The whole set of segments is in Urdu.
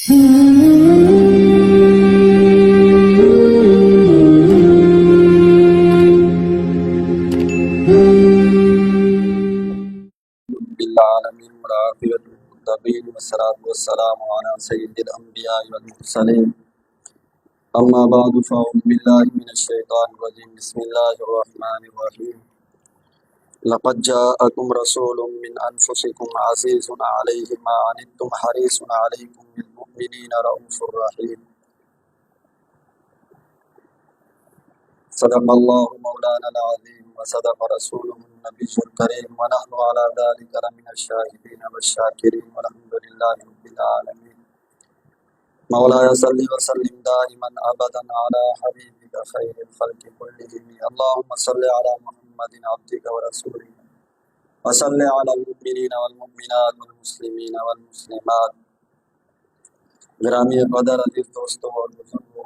بالعالمين والعافية للمتقين والصلاة والسلام على سيد الأنبياء والمرسلين أما بعد فأعوذ بالله من الشيطان الرجيم بسم الله الرحمن الرحيم لقد جاءكم رسول من أنفسكم عزيز عليه ما عنتم حريص عليكم بالمؤمنين رؤوف رحيم صدق الله مولانا العظيم وصدق رسوله النبي الكريم ونحن على ذلك لمن الشاهدين والشاكرين والحمد لله رب العالمين مولاي صل وسلم دائما ابدا على حبيبك خير الخلق كلهم اللهم صل على محمد عبدك ورسولك وصل على المؤمنين والمؤمنات والمسلمين والمسلمات. گرامی قدر عزیز دوستوں اور بزرگوں،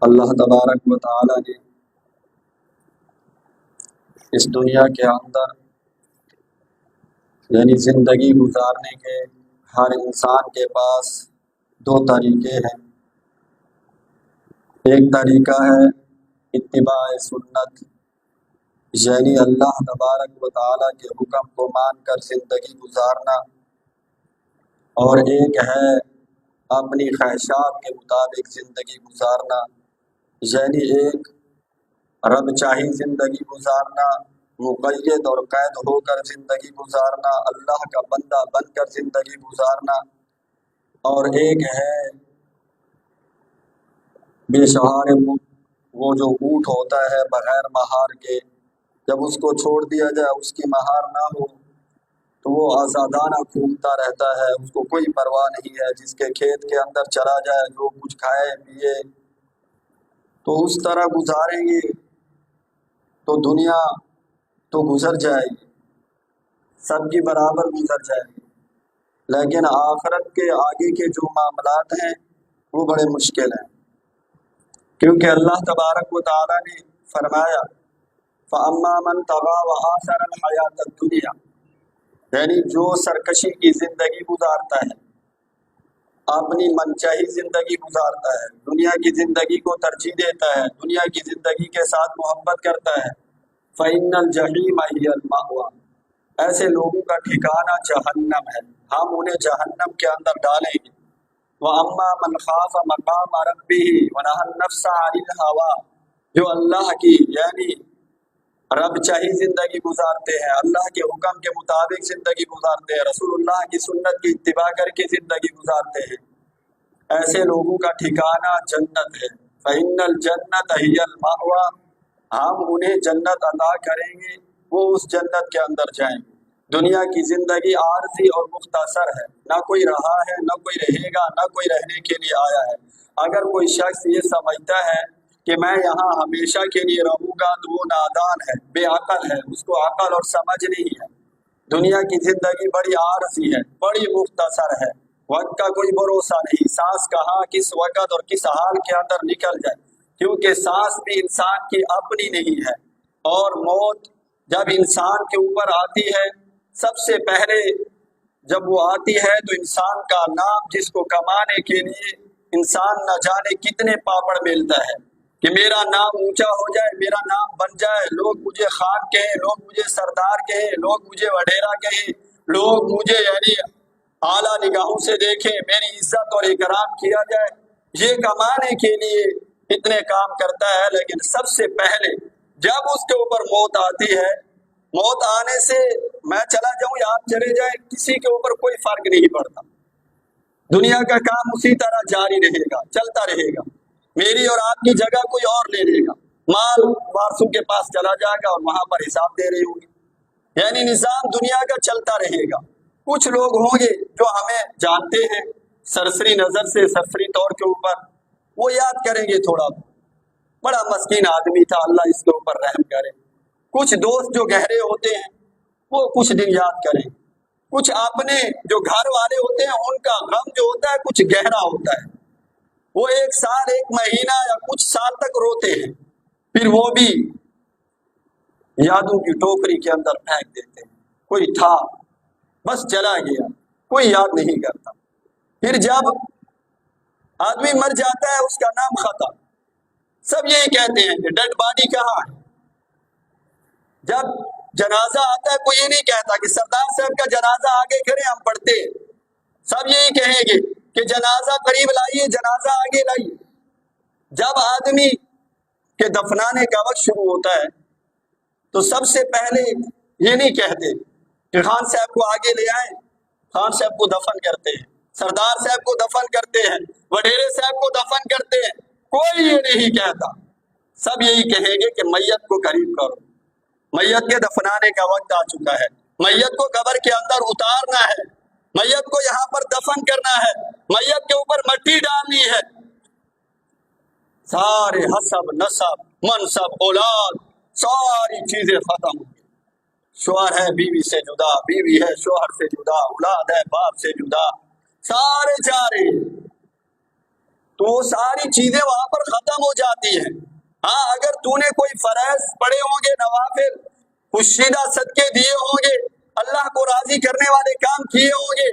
اللہ تبارک و تعالی نے اس دنیا کے اندر یعنی زندگی گزارنے کے ہر انسان کے پاس دو طریقے ہیں. ایک طریقہ ہے اتباع سنت، یعنی اللہ تبارک و تعالی کے حکم کو مان کر زندگی گزارنا، اور ایک ہے اپنی خواہشات کے مطابق زندگی گزارنا، یعنی ایک رب چاہی زندگی گزارنا، مقید اور قید ہو کر زندگی گزارنا، اللہ کا بندہ بن کر زندگی گزارنا، اور ایک ہے بے سہارے وہ جو اونٹ ہوتا ہے بغیر مہار کے، جب اس کو چھوڑ دیا جائے اس کی مہار نہ ہو تو وہ آزادانہ گھومتا رہتا ہے، اس کو کوئی پرواہ نہیں ہے، جس کے کھیت کے اندر چلا جائے جو کچھ کھائے پیے. تو اس طرح گزاریں گے تو دنیا تو گزر جائے گی، سب کی برابر گزر جائے گی، لیکن آخرت کے آگے کے جو معاملات ہیں وہ بڑے مشکل ہیں، کیونکہ اللہ تبارک و تعالی نے فرمایا فَأَمَّا مَنْ طَغَىٰ وَآثَرَ الْحَيَاةَ الدُّنْيَا، یعنی جو سرکشی کی زندگی گزارتا ہے، اپنی منچاہی زندگی گزارتا ہے، دنیا کی زندگی کو ترجیح دیتا ہے، دنیا کی زندگی کے ساتھ محبت کرتا ہے، فَإِنَّ الْجَحِيمَ هِيَ الْمَأْوَىٰ، ایسے لوگوں کا ٹھکانہ جہنم ہے، ہم انہیں جہنم کے اندر ڈالیں گے. وَأَمَّا مَنْ خَافَ مَقَامَ رَبِّهِ وَنَهَى النَّفْسَ عَنِ الْهَوَىٰ، جو اللہ کی یعنی رب چاہی زندگی گزارتے ہیں، اللہ کے حکم کے مطابق زندگی گزارتے ہیں، رسول اللہ کی سنت کی اتباع کر کے زندگی گزارتے ہیں، ایسے لوگوں کا ٹھکانہ جنت ہے. فَإِنَّ الْجَنَّةَ هِيَ الْمَأْوَىٰ، ہم انہیں جنت عطا کریں گے، وہ اس جنت کے اندر جائیں گے. دنیا کی زندگی عارضی اور مختصر ہے، نہ کوئی رہا ہے نہ کوئی رہے گا، نہ کوئی رہنے کے لیے آیا ہے. اگر کوئی شخص یہ سمجھتا ہے کہ میں یہاں ہمیشہ کے لیے رہوں گا تو وہ نادان ہے، بے عقل ہے، اس کو عقل اور سمجھ نہیں ہے. دنیا کی زندگی بڑی عارضی ہے، بڑی مختصر ہے، وقت کا کوئی بھروسہ نہیں، سانس کہاں کس وقت اور کس حال کے اندر نکل جائے، کیونکہ سانس بھی انسان کی اپنی نہیں ہے. اور موت جب انسان کے اوپر آتی ہے، سب سے پہلے جب وہ آتی ہے تو انسان کا نام جس کو کمانے کے لیے انسان نہ جانے کتنے پاپڑ ملتا ہے کہ میرا نام اونچا ہو جائے، میرا نام بن جائے، لوگ مجھے خان کہیں، لوگ مجھے سردار کہیں، لوگ مجھے وڈیرا کہیں، لوگ مجھے یعنی اعلیٰ نگاہوں سے دیکھیں، میری عزت اور اکرام کیا جائے. یہ کمانے کے لیے اتنے کام کرتا ہے، لیکن سب سے پہلے جب اس کے اوپر موت آتی ہے، موت آنے سے میں چلا جاؤں یا آپ چلے جائیں کسی کے اوپر کوئی فرق نہیں پڑتا، دنیا کا کام اسی طرح جاری رہے گا، چلتا رہے گا، میری اور آپ کی جگہ کوئی اور لے لے گا، مال وارثوں کے پاس چلا جائے گا اور وہاں پر حساب دے رہے ہوں گے، یعنی نظام دنیا کا چلتا رہے گا. کچھ لوگ ہوں گے جو ہمیں جانتے ہیں سرسری نظر سے، سرسری طور کے اوپر، وہ یاد کریں گے تھوڑا، بڑا مسکین آدمی تھا، اللہ اس کے اوپر رحم کرے. کچھ دوست جو گہرے ہوتے ہیں وہ کچھ دن یاد کریں، کچھ اپنے جو گھر والے ہوتے ہیں ان کا غم جو ہوتا ہے کچھ گہرا ہوتا ہے، وہ 1 سال 1 مہینہ یا کچھ سال تک روتے ہیں، پھر وہ بھی یادوں کی ٹوکری کے اندر پھینک دیتے ہیں. کوئی تھا بس چلا گیا، کوئی یاد نہیں کرتا. پھر جب آدمی مر جاتا ہے اس کا نام ختم، سب یہی کہتے ہیں کہ ڈیڈ باڈی کہاں ہے۔ جب جنازہ آتا ہے کوئی یہ نہیں کہتا کہ سردار صاحب کا جنازہ آگے کریں ہم پڑھتے ہیں، سب یہی کہیں گے کہ جنازہ قریب لائیے، جنازہ آگے لائیے۔ جب آدمی کے دفنانے کا وقت شروع ہوتا ہے تو سب سے پہلے یہ نہیں کہتے کہ خان صاحب کو آگے لے آئیں، خان صاحب کو دفن کرتے ہیں، سردار صاحب کو دفن کرتے ہیں، وڈیرے صاحب کو دفن کرتے ہیں، کوئی یہ نہیں کہتا۔ سب یہی کہیں گے کہ میت کو قریب کرو، میت کے دفنانے کا وقت آ چکا ہے، میت کو قبر کے اندر اتارنا ہے، میت کو یہاں پر دفن کرنا ہے، میت کے اوپر مٹی ڈالنی ہے۔ سارے حسب، نسب، منصب، اولاد، ساری چیزیں ختم ہو گئی۔ شوہر ہے بیوی سے جدا، بیوی ہے شوہر سے جدا، اولاد ہے باپ سے جدا، سارے جا رہے ہیں۔ تو وہ ساری چیزیں وہاں پر ختم ہو جاتی ہیں۔ ہاں اگر تو نے کوئی فرائض پڑھے ہوں گے، نوافل، پوشیدہ صدقے دیے ہوں گے، اللہ کو راضی کرنے والے کام کیے ہوں گے،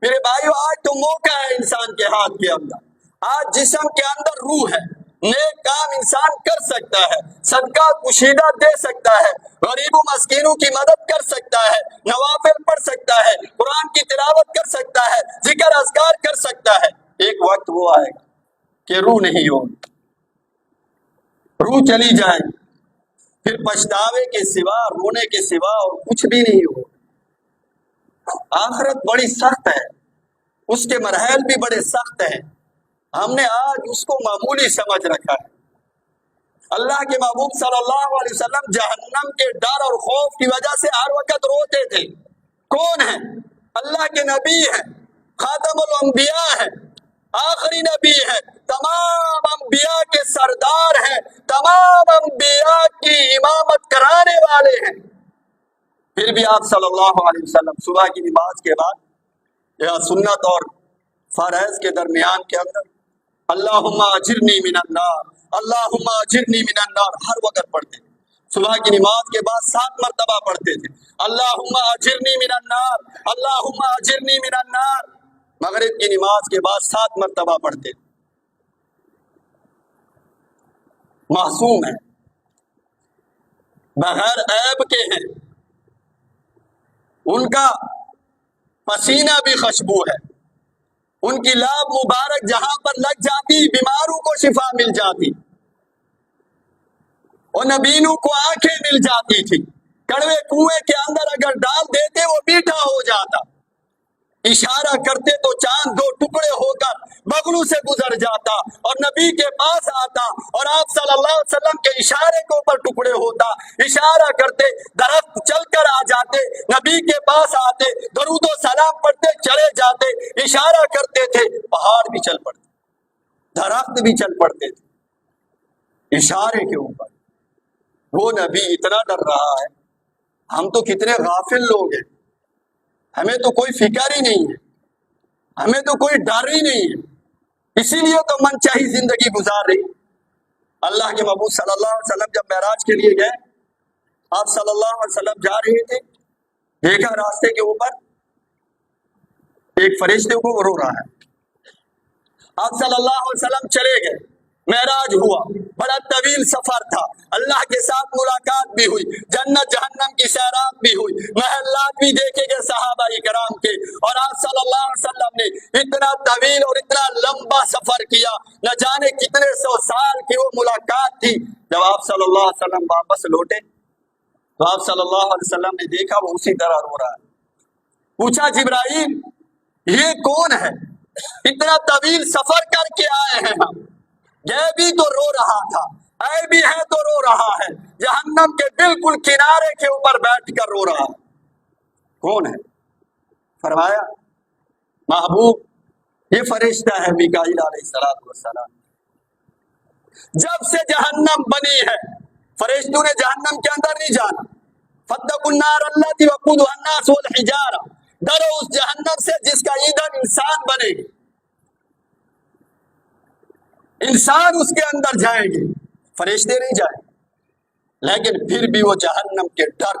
میرے بھائیو آج تو موقع ہے انسان کے ہاتھ کے اندر، آج جسم کے اندر روح ہے، نیک کام انسان کر سکتا ہے، صدقہ پوشیدہ دے سکتا ہے، غریب و مسکینوں کی مدد کر سکتا ہے، نوافل پڑھ سکتا ہے، قرآن کی تلاوت کر سکتا ہے، ذکر اذکار کر سکتا ہے۔ ایک وقت وہ آئے گا کہ روح نہیں ہوگی، روح چلی جائے گی، پھر پچھتاوے کے سوا، رونے کے سوا اور کچھ بھی نہیں ہوگا۔ آخرت بڑی سخت ہے، اس کے مراحل بھی بڑے سخت ہیں، ہم نے آج اس کو معمولی سمجھ رکھا ہے۔ اللہ کے محبوب صلی اللہ علیہ وسلم جہنم کے ڈر اور خوف کی وجہ سے ہر وقت روتے تھے۔ کون ہیں؟ اللہ کے نبی ہیں، خاتم الانبیاء ہیں، آخری نبی ہیں، تمام انبیاء کے سردار ہیں، تمام انبیاء کی امامت کرانے والے ہیں۔ پھر بھی آپ صلی اللہ علیہ وسلم صبح کی نماز کے بعد یا سنت اور فرائض کے درمیان کے اندر اللہم اجرنی من النار، اللہم اجرنی من النار ہر وقت پڑھتے تھے۔ صبح کی نماز کے بعد 7 مرتبہ پڑھتے تھے اللہم اجرنی من النار، اللہم اجرنی من النار۔ مغرب کی نماز کے بعد 7 مرتبہ پڑھتے تھے۔ معصوم ہے، بغیر عیب کے ہیں، ان کا پسینہ بھی خوشبو ہے، ان کی لاب مبارک جہاں پر لگ جاتی بیماروں کو شفا مل جاتی، اور نبینوں کو آنکھیں مل جاتی تھی، کڑوے کنویں کے اندر اگر ڈال دیتے وہ میٹھا ہو جاتا، اشارہ کرتے تو چاند 2 ٹکڑے ہو کر بغلوں سے گزر جاتا اور نبی کے پاس آتا، اور آپ صلی اللہ علیہ وسلم کے اشارے کے اوپر ٹکڑے ہوتا، اشارہ کرتے درخت چل کر آ جاتے، نبی کے پاس آتے، درود و سلام پڑھتے چلے جاتے، اشارہ کرتے تھے پہاڑ بھی چل پڑتے، درخت بھی چل پڑتے تھے اشارے کے اوپر۔ وہ نبی اتنا ڈر رہا ہے، ہم تو کتنے غافل لوگ ہیں، ہمیں تو کوئی فکر ہی نہیں ہے، ہمیں تو کوئی ڈر ہی نہیں ہے، اسی لیے تو من چاہی زندگی گزار رہی۔ اللہ کے محبوب صلی اللہ علیہ وسلم جب معراج کے لیے گئے، آپ صلی اللہ علیہ وسلم جا رہے تھے، دیکھا راستے کے اوپر ایک فرشتے کو رو رہا ہے، آپ صلی اللہ علیہ وسلم چلے گئے، معراج ہوا، بڑا طویل سفر تھا، اللہ کے ساتھ ملاقات بھی ہوئی، جنت جہنم کی سیراب بھی ہوئی، محلات بھی دیکھے گئے صحابہ کرام کے، اور آپ صلی اللہ علیہ وسلم نے اتنا طویل اور اتنا لمبا سفر کیا، نہ جانے کتنے 100 سال کی وہ ملاقات تھی۔ جب آپ صلی اللہ علیہ وسلم واپس لوٹے تو آپ صلی اللہ علیہ وسلم نے دیکھا وہ اسی طرح رو رہا ہے۔ پوچھا جبرائیل یہ کون ہے؟ اتنا طویل سفر کر کے آئے ہیں ہم، یہ بھی تو رو رہا تھا، اے بھی ہے تو رو رہا ہے، جہنم کے بالکل کنارے کے اوپر بیٹھ کر رو رہا ہے، کون ہے؟ فرمایا محبوب یہ فرشتہ ہے میکائیل علیہ السلام۔ جب سے جہنم بنی ہے فرشتوں نے جہنم کے اندر نہیں جانا، فاتقوا النار التي وقودها الناس والحجارہ، ڈرو اس جہنم سے جس کا ایندھن انسان بنے گی، انسان اس کے اندر جائیں گے، فرشتے نہیں جائیں، لیکن پھر بھی وہ جہنم کے ڈر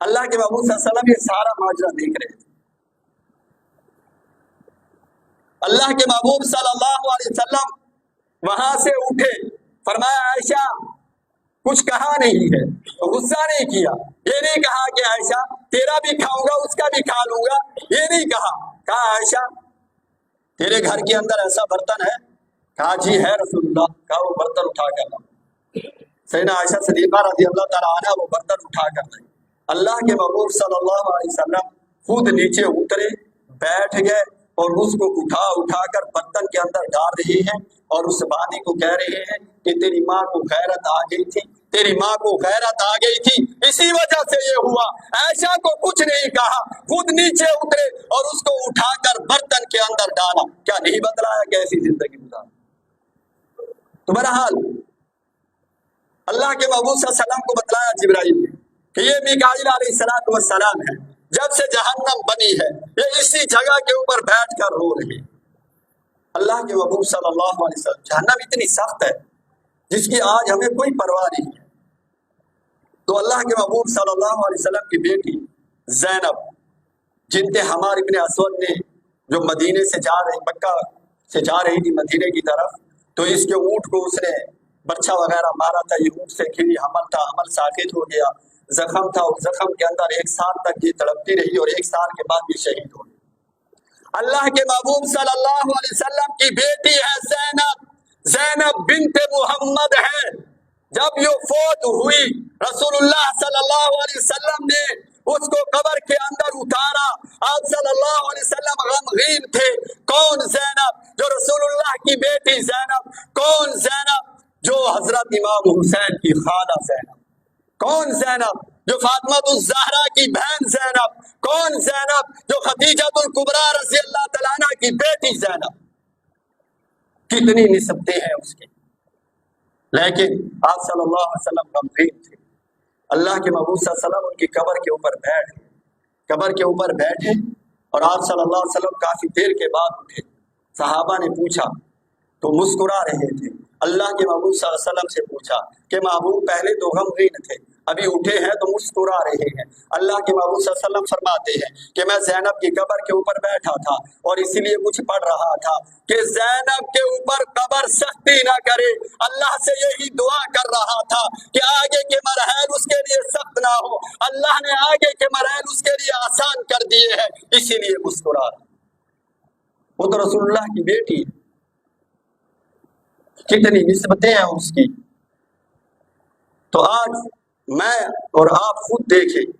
اللہ کے محبوب صلی اللہ علیہ وسلم یہ سارا ماجرا دیکھ رہے تھے. اللہ کے محبوب صلی اللہ علیہ وسلم وہاں سے اٹھے, فرمایا عائشہ کچھ کہا نہیں ہے, غصہ نہیں کیا, یہ نہیں کہا کہ عائشہ تیرا بھی کھاؤں گا اس کا بھی کھا لوں گا, یہ نہیں کہا. کہا عائشہ تیرے گھر کے اندر ایسا برتن ہے؟ کہا جی ہے رسول اللہ. کہا وہ برتن اٹھا کر لاؤ. سیدنا عائشہ صدیقہ رضی اللہ تعالیٰ عنہا وہ برتن اٹھا کر لائی. اللہ کے محبوب صلی اللہ علیہ وسلم خود نیچے اترے, بیٹھ گئے اور اس کو اٹھا کر برتن کے اندر ڈال رہے ہیں اور اس بانی کو کہہ رہے ہیں کہ تیری ماں کو غیرت آ گئی تھی, تیری ماں کو غیرت آ گئی تھی, اسی وجہ سے یہ ہوا. عائشہ کو کچھ نہیں کہا, خود نیچے اترے اور اس کو اٹھا کر برتن کے اندر ڈالا. کیا نہیں بتلایا کیسی زندگی گزار. تو بہرحال اللہ کے محبوب صلی اللہ علیہ وسلم کو بتلایا جبرائیل نے کہ یہ میکائیل علیہ السلام ہے, جب سے جہنم بنی ہے یہ اسی جگہ کے اوپر بیٹھ کر رو رہے. اللہ کے محبوب صلی اللہ علیہ وسلم, جہنم اتنی سخت ہے جس کی آج ہمیں کوئی پرواہ نہیں ہے. تو اللہ کے محبوب صلی اللہ علیہ وسلم کی بیٹی زینب جنت حمار ابن اسود نے جو مدینے سے جا رہی, مکہ سے جا رہی تھی مدینے کی طرف, تو اس کے اونٹ کو اس نے برچھا وغیرہ مارا تھا, یہ اونٹ سے گری, حمل تھا, حمل ساقط ہو گیا, زخم تھا, اس زخم کے اندر 1 سال تک یہ تڑپتی رہی اور 1 سال کے بعد یہ شہید ہو گئی. اللہ کے محبوب صلی اللہ علیہ وسلم کی بیٹی ہے زینب, زینب بنت محمد ہے. جب یہ فوت ہوئی رسول اللہ صلی اللہ علیہ وسلم نے اس کو قبر کے اندر اتارا. آپ صلی اللہ علیہ وسلم غمگین تھے. کون زینب؟ جو رسول اللہ کی بیٹی زینب. کون زینب؟ جو حضرت امام حسین کی خالہ زینب. کون زینب؟ جو فاطمہ الزہرا کی بہن زینب. کون زینب؟ جو خدیجہ الکبریٰ رضی اللہ تعالیٰ عنہ کی بیٹی زینب. کتنی نسبتیں ہیں اس کی, لیکن آپ صلی اللہ علیہ وسلم غمگین تھے. اللہ کے محبوب صلی اللہ علیہ وسلم ان کی قبر کے اوپر بیٹھ گئے, قبر کے اوپر بیٹھے اور آپ صلی اللہ علیہ وسلم کافی دیر کے بعد اٹھے. صحابہ نے پوچھا تو مسکرا رہے تھے. اللہ کے محبوب صلی اللہ علیہ وسلم سے پوچھا کہ محبوب پہلے تو غمگین تھے, ابھی اٹھے ہیں تو مسکرا رہے ہیں. اللہ کے محبوب صلی اللہ علیہ وسلم فرماتے ہیں کہ میں زینب کی قبر کے اوپر بیٹھا تھا اور اسی لیے کچھ پڑھ رہا تھا کہ زینب کے اوپر قبر سختی نہ کرے. اللہ سے یہی دعا کر رہا تھا کہ آگے کے مراحل اس کے لیے سخت نہ ہو. اللہ نے آگے کے مراحل اس کے لیے آسان کر دیے ہیں, اسی لیے مسکرا رہا. وہ تو رسول اللہ کی بیٹی ہے, کتنی نسبتیں ہیں اس کی. تو آج میں اور آپ خود دیکھیں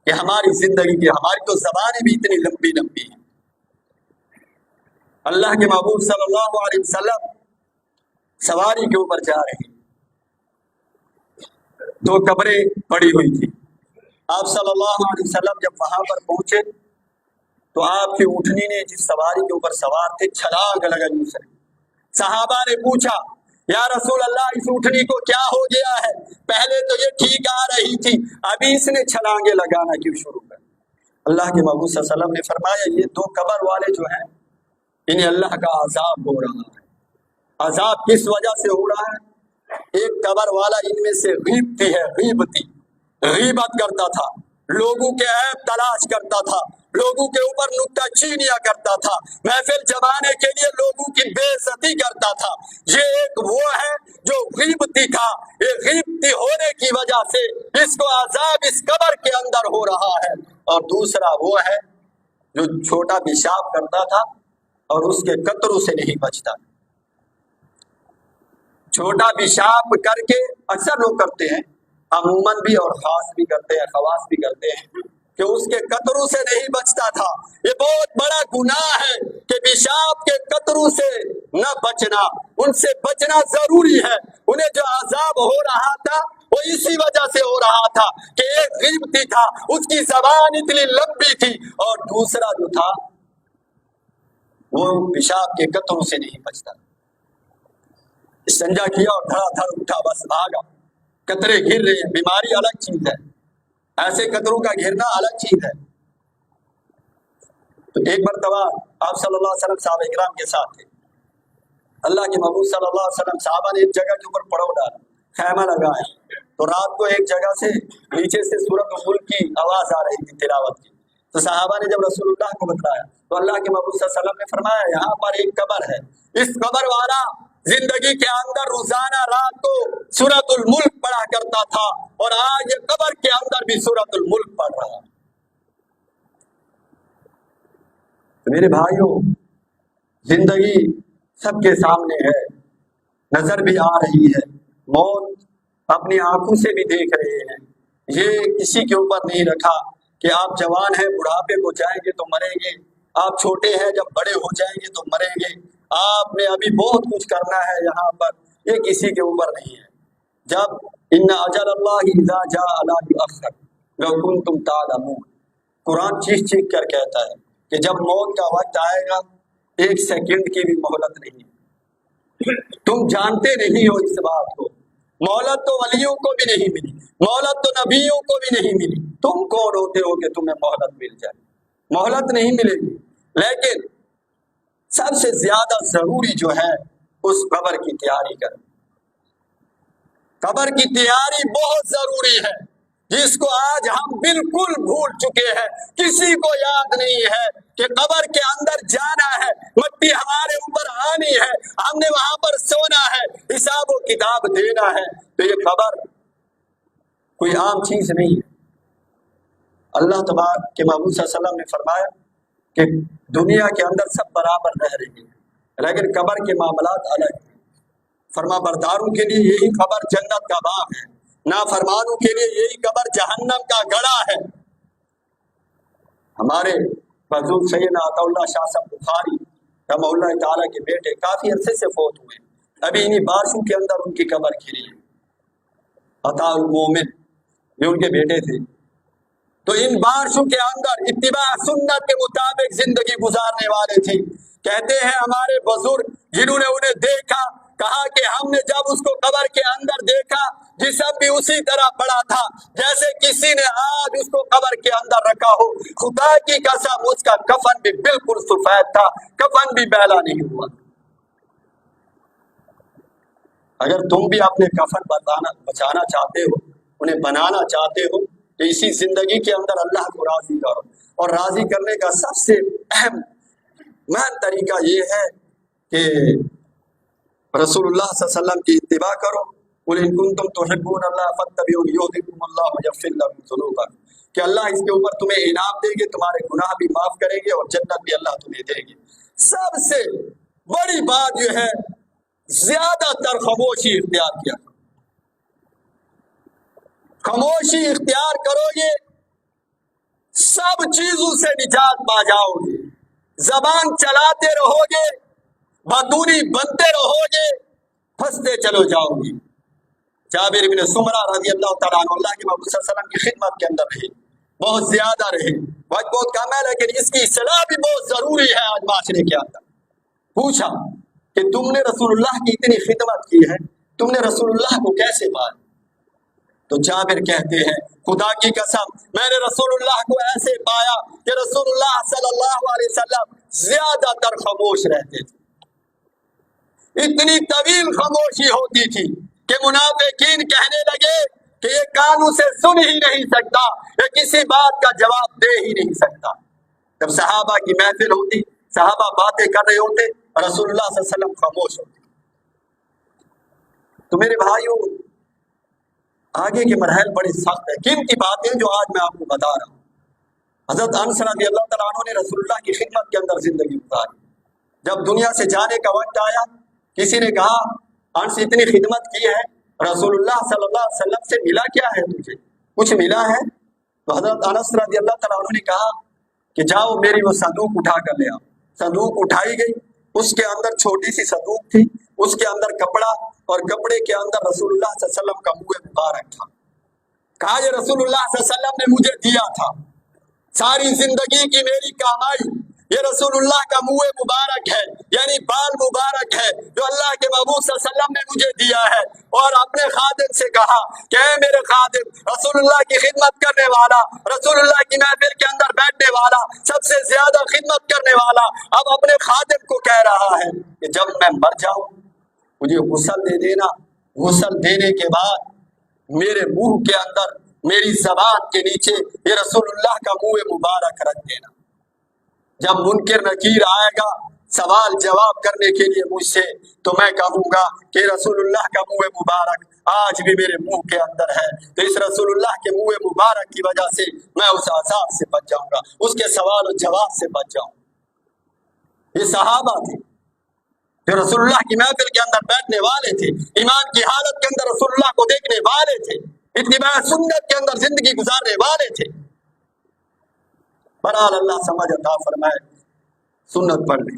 کہ ہماری زندگی کی, ہماری تو زبانیں بھی اتنی لمبی لمبی ہیں. اللہ کے محبوب صلی اللہ علیہ وسلم سواری کے اوپر جا رہے ہیں, 2 قبریں پڑی ہوئی تھی. آپ صلی اللہ علیہ وسلم جب وہاں پر پہنچے تو آپ کی اونٹنی نے جس سواری کے اوپر سوار تھے چھلانگ لگائی اسے. صحابہ نے پوچھا یا رسول اللہ اس اونٹنی کو کیا ہو گیا ہے, پہلے تو یہ ٹھیک آ رہی تھی, ابھی اس نے چھلانگے لگانا کیوں شروع کر. اللہ کے محبوب صلی اللہ علیہ وسلم نے فرمایا یہ 2 قبر والے جو ہیں انہیں اللہ کا عذاب ہو رہا ہے. عذاب کس وجہ سے ہو رہا ہے؟ ایک قبر والا ان میں سے غیبتی ہے, غیبت کرتا تھا, لوگوں کے عیب تلاش کرتا تھا, لوگوں کے اوپر نکتہ چینیاں کرتا تھا, محفل جمانے کے لیے لوگوں کی بے عزتی کرتا تھا. یہ ایک وہ ہے جو غیبتی تھا. یہ غیبتی ہونے کی وجہ سے اس کو عذاب اس قبر کے اندر ہو رہا ہے. اور دوسرا وہ ہے جو چھوٹا پیشاب کرتا تھا اور اس کے قطروں سے نہیں بچتا. چھوٹا پیشاب کر کے اکثر لوگ کرتے ہیں, عموماً بھی اور خاص بھی کرتے ہیں, خواص بھی کرتے ہیں, کہ اس کے قطروں سے نہیں بچتا تھا. یہ بہت بڑا گناہ ہے کہ پیشاب کے قطروں سے نہ بچنا, ان سے بچنا ضروری ہے. انہیں جو عذاب ہو رہا تھا وہ اسی وجہ سے ہو رہا تھا کہ ایک غیبتی تھا, اس کی زبان اتنی لمبی تھی, اور دوسرا جو تھا وہ پیشاب کے قطروں سے نہیں بچتا. استنجا کیا اور دھڑا دھڑ اٹھا, بس بھاگا, قطرے گر رہے ہیں. بیماری الگ چیز ہے, ایسے قطروں کا گرنا الگ چیز ہے. تو ایک مرتبہ آپ صلی اللہ علیہ وسلم صحابہ کرام کے ساتھ تھے. اللہ کے محبوب صلی اللہ علیہ وسلم صحابہ نے ایک جگہ کے اوپر پڑاؤ ڈالا, خیمہ لگایا, تو رات کو ایک جگہ سے نیچے سے سورۃ الملک کی آواز آ رہی تھی تلاوت کی. تو صحابہ نے جب رسول اللہ کو بتلایا تو اللہ کے محبوب صلی اللہ علیہ وسلم نے فرمایا یہاں پر ایک قبر ہے, اس قبر والا زندگی کے اندر روزانہ رات کو سورۃ الملک پڑھا کرتا تھا اور آج یہ قبر کے اندر بھی سورۃ الملک پڑھ رہا ہے. تو میرے بھائیوں, زندگی سب کے سامنے ہے, نظر بھی آ رہی ہے, موت اپنی آنکھوں سے بھی دیکھ رہے ہیں. یہ کسی کے اوپر نہیں رکھا کہ آپ جوان ہیں بڑھاپے کو جائیں گے تو مریں گے, آپ چھوٹے ہیں جب بڑے ہو جائیں گے تو مریں گے, آپ نے ابھی بہت کچھ کرنا ہے یہاں پر, یہ کسی کے اوپر نہیں ہے. جب ان اجل اللہ اذا جاء لا یؤخر لو کنتم تعلمون, قرآن چیخ چیخ کر کہتا ہے کہ جب موت کا وقت آئے گا ایک سیکنڈ کی بھی مہلت نہیں. تم جانتے نہیں ہو اس بات کو. مہلت تو ولیوں کو بھی نہیں ملی, مہلت تو نبیوں کو بھی نہیں ملی. تم کون ہوتے ہو کہ تمہیں مہلت مل جائے؟ مہلت نہیں ملے گی. لیکن سب سے زیادہ ضروری جو ہے اس قبر کی تیاری کرنا. قبر کی تیاری بہت ضروری ہے, جس کو آج ہم بالکل بھول چکے ہیں. کسی کو یاد نہیں ہے کہ قبر کے اندر جانا ہے, مٹی ہمارے اوپر آنی ہے, ہم نے وہاں پر سونا ہے, حساب و کتاب دینا ہے. تو یہ قبر کوئی عام چیز نہیں ہے. اللہ تبارک کے محبوب صلی اللہ علیہ وسلم نے فرمایا کہ دنیا کے اندر سب برابر رہ رہے ہیں لیکن قبر کے معاملات الگ ہیں. فرما برداروں کے لیے یہی قبر جنت کا باغ ہے, نافرمانوں کے لیے یہی قبر جہنم کا گڑھا ہے. ہمارے فضول سیدنا عطا اللہ شاہ صاحب بخاری رحمہ اللہ تعالیٰ کے بیٹے کافی عرصے سے فوت ہوئے, ابھی انہی بارشوں کے اندر ان کی قبر کھلی ہے. عطا المومن یہ ان کے بیٹے تھے. تو ان بارشوں کے اندر اتباع سنت کے مطابق زندگی گزارنے والے تھے. کہتے ہیں ہمارے بزرگ جنہوں نے انہیں دیکھا, کہا کہ ہم نے جب اس کو قبر کے اندر دیکھا جسم بھی اسی طرح پڑا تھا جیسے کسی نے آج اس کو قبر کے اندر رکھا ہو. خدا کی قسم اس کا کفن بھی بالکل سفید تھا, کفن بھی میلا نہیں ہوا. اگر تم بھی اپنے کفن بچانا چاہتے ہو, انہیں بنانا چاہتے ہو, تو اسی زندگی کے اندر اللہ کو راضی کرو. اور راضی کرنے کا سب سے اہم طریقہ یہ ہے کہ رسول اللہ صلی اللہ علیہ وسلم کی اتباع کرو. قل ان کنتم تحبون اللہ فاتبعونی یحببکم اللہ ویغفر لکم ذنوبکم, کہ اللہ اس کے اوپر تمہیں انعام دیں گے, تمہارے گناہ بھی معاف کریں گے اور جنت بھی اللہ تمہیں دیں گے. سب سے بڑی بات جو ہے زیادہ تر خاموشی اختیار کیا. خاموشی اختیار کرو گے سب چیزوں سے نجات پا جاؤ گے. زبان چلاتے رہو گے, بدوری بنتے رہو گے, پھنستے چلو جاؤ گے. جابر بن سمرہ رضی اللہ تعالیٰ عنہ اللہ کے محبوب صلی اللہ علیہ وسلم کی خدمت کے اندر رہے, بہت زیادہ رہے, وقت بہت کم ہے لیکن اس کی اصلاح بھی بہت ضروری ہے آج معاشرے کے اندر. پوچھا کہ تم نے رسول اللہ کی اتنی خدمت کی ہے, تم نے رسول اللہ کو کیسے پایا؟ تو جابر کہتے ہیں خدا کی قسم میں نے رسول اللہ کو ایسے پایا کہ رسول اللہ صلی اللہ علیہ وسلم زیادہ تر خاموش رہتے تھے. اتنی طویل خاموشی ہوتی تھی کہ منافقین کہنے لگے کہ یہ کانوں سے سن ہی نہیں سکتا, یہ کسی بات کا جواب دے ہی نہیں سکتا. جب صحابہ کی محفل ہوتی, صحابہ باتیں کر رہے ہوتے, رسول اللہ صلی اللہ علیہ وسلم خاموش ہوتے. تو میرے بھائیوں آگے کے مراحل بڑے سخت ہیں. کن کی باتیں جو آج میں آپ کو بتا رہا ہوں. حضرت انس رضی اللہ تعالیٰ عنہ نے رسول اللہ کی خدمت کے اندر زندگی گزاری. جب دنیا سے جانے کا وقت آیا, کسی نے کہا انس اتنی خدمت کی ہے, رسول اللہ صلی اللہ علیہ وسلم سے ملا کیا ہے تجھے, کچھ ملا ہے؟ تو حضرت انس رضی اللہ تعالیٰ عنہ نے کہا کہ جاؤ میری وہ صندوق اٹھا کر لے آؤ. صندوق اٹھائی گئی, اس کے اندر چھوٹی سی صندوق تھی, اس کے اندر کپڑا, اور کپڑے کے اندر رسول اللہ صلی اللہ علیہ وسلم کا منہ مبارک تھا. کہا یہ رسول اللہ صلی اللہ علیہ وسلم نے مجھے دیا تھا, ساری زندگی کی میری کمائی یہ رسول اللہ کا منہ مبارک ہے, یعنی بال مبارک ہے جو اللہ کے محبوب صلی اللہ علیہ وسلم نے مجھے دیا ہے. اور اپنے خادم سے کہا کہ اے میرے خادم, رسول اللہ کی خدمت کرنے والا, رسول اللہ کی محفل کے اندر بیٹھنے والا, سب سے زیادہ خدمت کرنے والا, اب اپنے خادم کو کہہ رہا ہے کہ جب میں مر جاؤں مجھے غسل دے دینا, غسل دینے کے بعد میرے منہ کے اندر میری زبان کے نیچے یہ رسول اللہ کا منہ مبارک رکھ دینا. جب منکر نکیر آئے گا سوال جواب کرنے کے لیے مجھ سے تو میں کہوں گا کہ رسول اللہ کا منہ مبارک آج بھی میرے منہ کے اندر ہے. تو اس رسول اللہ کے منہ مبارک کی وجہ سے میں اس عذاب سے بچ جاؤں گا, اس کے سوال و جواب سے بچ جاؤں. یہ صحابہ تھے جو رسول اللہ کی محفل کے اندر بیٹھنے والے تھے, ایمان کی حالت کے اندر رسول اللہ کو دیکھنے والے تھے, اتباع سنت کے اندر زندگی گزارنے والے تھے. بہرحال اللہ سمجھ عطا فرمائے, سنت پڑھ لیں.